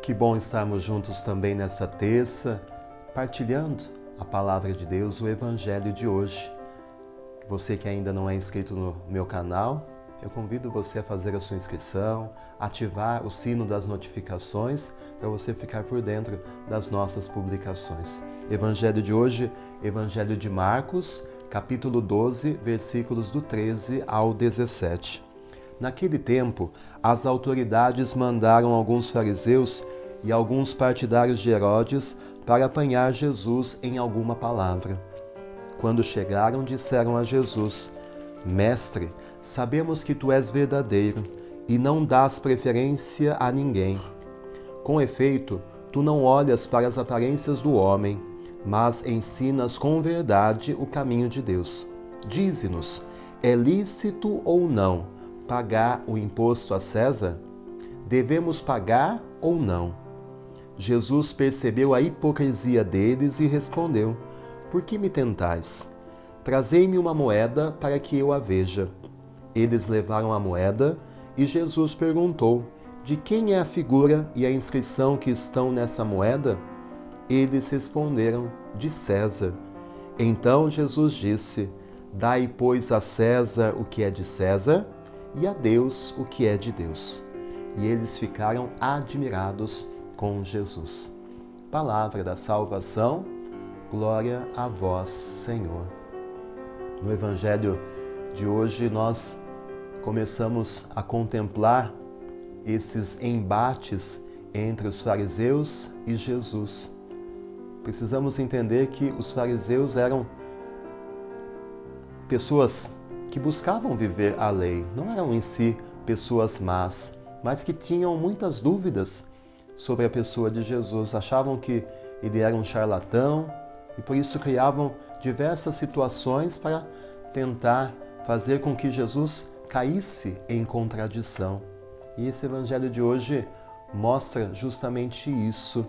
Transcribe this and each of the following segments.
Que bom estarmos juntos também nessa terça, partilhando a palavra de Deus, o Evangelho de hoje. Você que ainda não é inscrito no meu canal, eu convido você a fazer a sua inscrição, ativar o sino das notificações para você ficar por dentro das nossas publicações. Evangelho de hoje, Evangelho de Marcos, capítulo 12, versículos do 13 ao 17. Naquele tempo, as autoridades mandaram alguns fariseus e alguns partidários de Herodes para apanhar Jesus em alguma palavra. Quando chegaram, disseram a Jesus: Mestre, sabemos que tu és verdadeiro e não dás preferência a ninguém. Com efeito, tu não olhas para as aparências do homem, mas ensinas com verdade o caminho de Deus. Dize-nos, é lícito ou não pagar o imposto a César? Devemos pagar ou não? Jesus percebeu a hipocrisia deles e respondeu: Por que me tentais? Trazei-me uma moeda para que eu a veja. Eles levaram a moeda e Jesus perguntou: De quem é a figura e a inscrição que estão nessa moeda? Eles responderam: De César. Então Jesus disse: Dai, pois, a César o que é de César e a Deus o que é de Deus. E eles ficaram admirados com Jesus. Palavra da salvação, glória a vós, Senhor. No Evangelho de hoje, nós começamos a contemplar esses embates entre os fariseus e Jesus. Precisamos entender que os fariseus eram pessoas que buscavam viver a lei, não eram em si pessoas más, mas que tinham muitas dúvidas sobre a pessoa de Jesus, achavam que ele era um charlatão e por isso criavam diversas situações para tentar fazer com que Jesus caísse em contradição. E esse evangelho de hoje mostra justamente isso.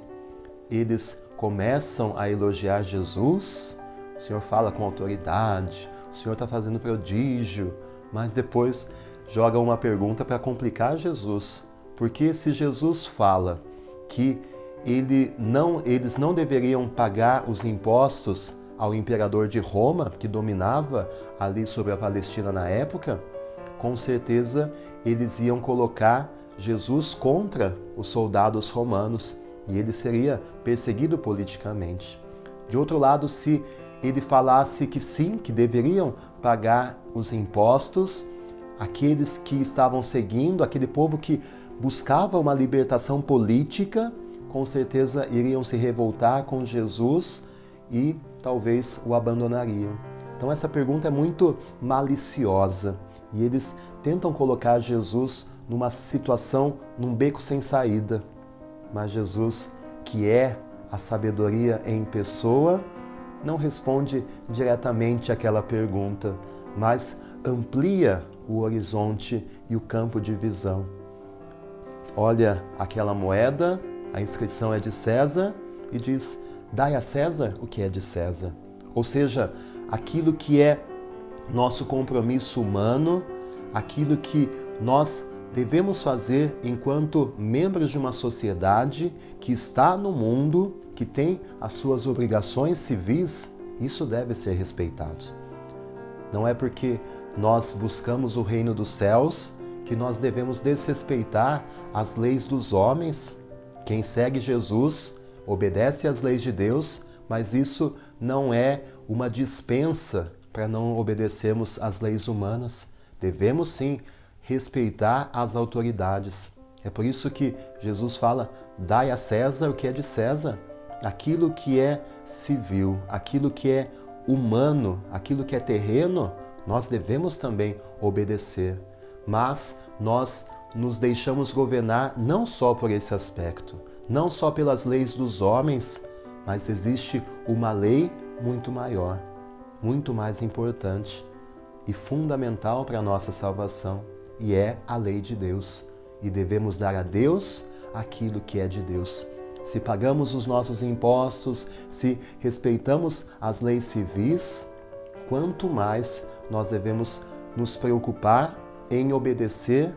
Eles começam a elogiar Jesus, o Senhor fala com autoridade, o Senhor está fazendo prodígio, mas depois joga uma pergunta para complicar Jesus. Porque se Jesus fala que eles não deveriam pagar os impostos ao imperador de Roma, que dominava ali sobre a Palestina na época, com certeza eles iam colocar Jesus contra os soldados romanos e ele seria perseguido politicamente. De outro lado, se ele falasse que sim, que deveriam pagar os impostos, aqueles que estavam seguindo, aquele povo que buscava uma libertação política, com certeza iriam se revoltar com Jesus e talvez o abandonariam. Então essa pergunta é muito maliciosa e eles tentam colocar Jesus numa situação, num beco sem saída. Mas Jesus, que é a sabedoria em pessoa, não responde diretamente àquela pergunta, mas amplia o horizonte e o campo de visão. Olha aquela moeda, a inscrição é de César, e diz: dai a César o que é de César. Ou seja, aquilo que é nosso compromisso humano, aquilo que nós devemos fazer enquanto membros de uma sociedade que está no mundo, que tem as suas obrigações civis, isso deve ser respeitado. Não é porque nós buscamos o reino dos céus que nós devemos desrespeitar as leis dos homens. Quem segue Jesus obedece às leis de Deus, mas isso não é uma dispensa para não obedecermos às leis humanas. Devemos sim respeitar as autoridades. É por isso que Jesus fala: dai a César o que é de César. Aquilo que é civil, aquilo que é humano, aquilo que é terreno, nós devemos também obedecer. Mas nós nos deixamos governar não só por esse aspecto, não só pelas leis dos homens, mas existe uma lei muito maior, muito mais importante e fundamental para a nossa salvação, e é a lei de Deus. E devemos dar a Deus aquilo que é de Deus. Se pagamos os nossos impostos, se respeitamos as leis civis, quanto mais nós devemos nos preocupar em obedecer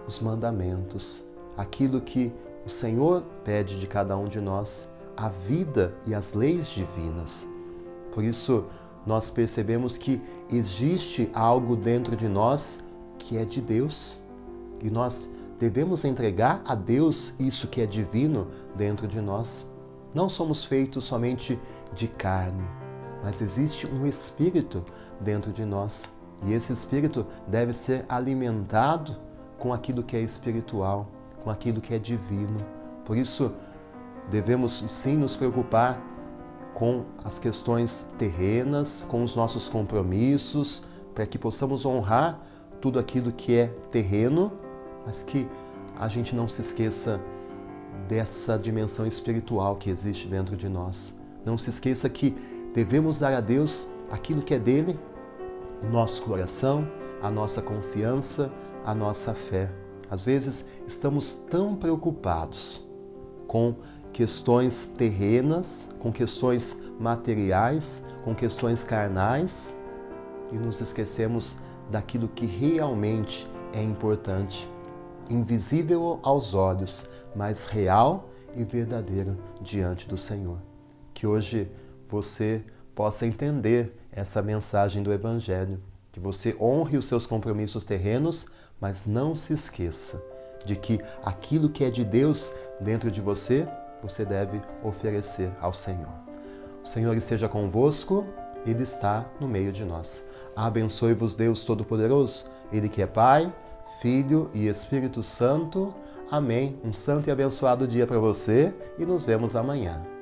os mandamentos, aquilo que O Senhor pede de cada um de nós a vida e as leis divinas. Por isso, nós percebemos que existe algo dentro de nós que é de Deus. E nós devemos entregar a Deus isso que é divino dentro de nós. Não somos feitos somente de carne, mas existe um espírito dentro de nós. E esse espírito deve ser alimentado com aquilo que é espiritual, com aquilo que é divino. Por isso, devemos sim nos preocupar com as questões terrenas, com os nossos compromissos, para que possamos honrar tudo aquilo que é terreno, mas que a gente não se esqueça dessa dimensão espiritual que existe dentro de nós. Não se esqueça que devemos dar a Deus aquilo que é dele, o nosso coração, a nossa confiança, a nossa fé. Às vezes estamos tão preocupados com questões terrenas, com questões materiais, com questões carnais e nos esquecemos daquilo que realmente é importante, invisível aos olhos, mas real e verdadeiro diante do Senhor. Que hoje você possa entender essa mensagem do Evangelho, que você honre os seus compromissos terrenos, mas não se esqueça de que aquilo que é de Deus dentro de você, você deve oferecer ao Senhor. O Senhor esteja convosco, Ele está no meio de nós. Abençoe-vos Deus Todo-Poderoso, Ele que é Pai, Filho e Espírito Santo. Amém. Um santo e abençoado dia para você e nos vemos amanhã.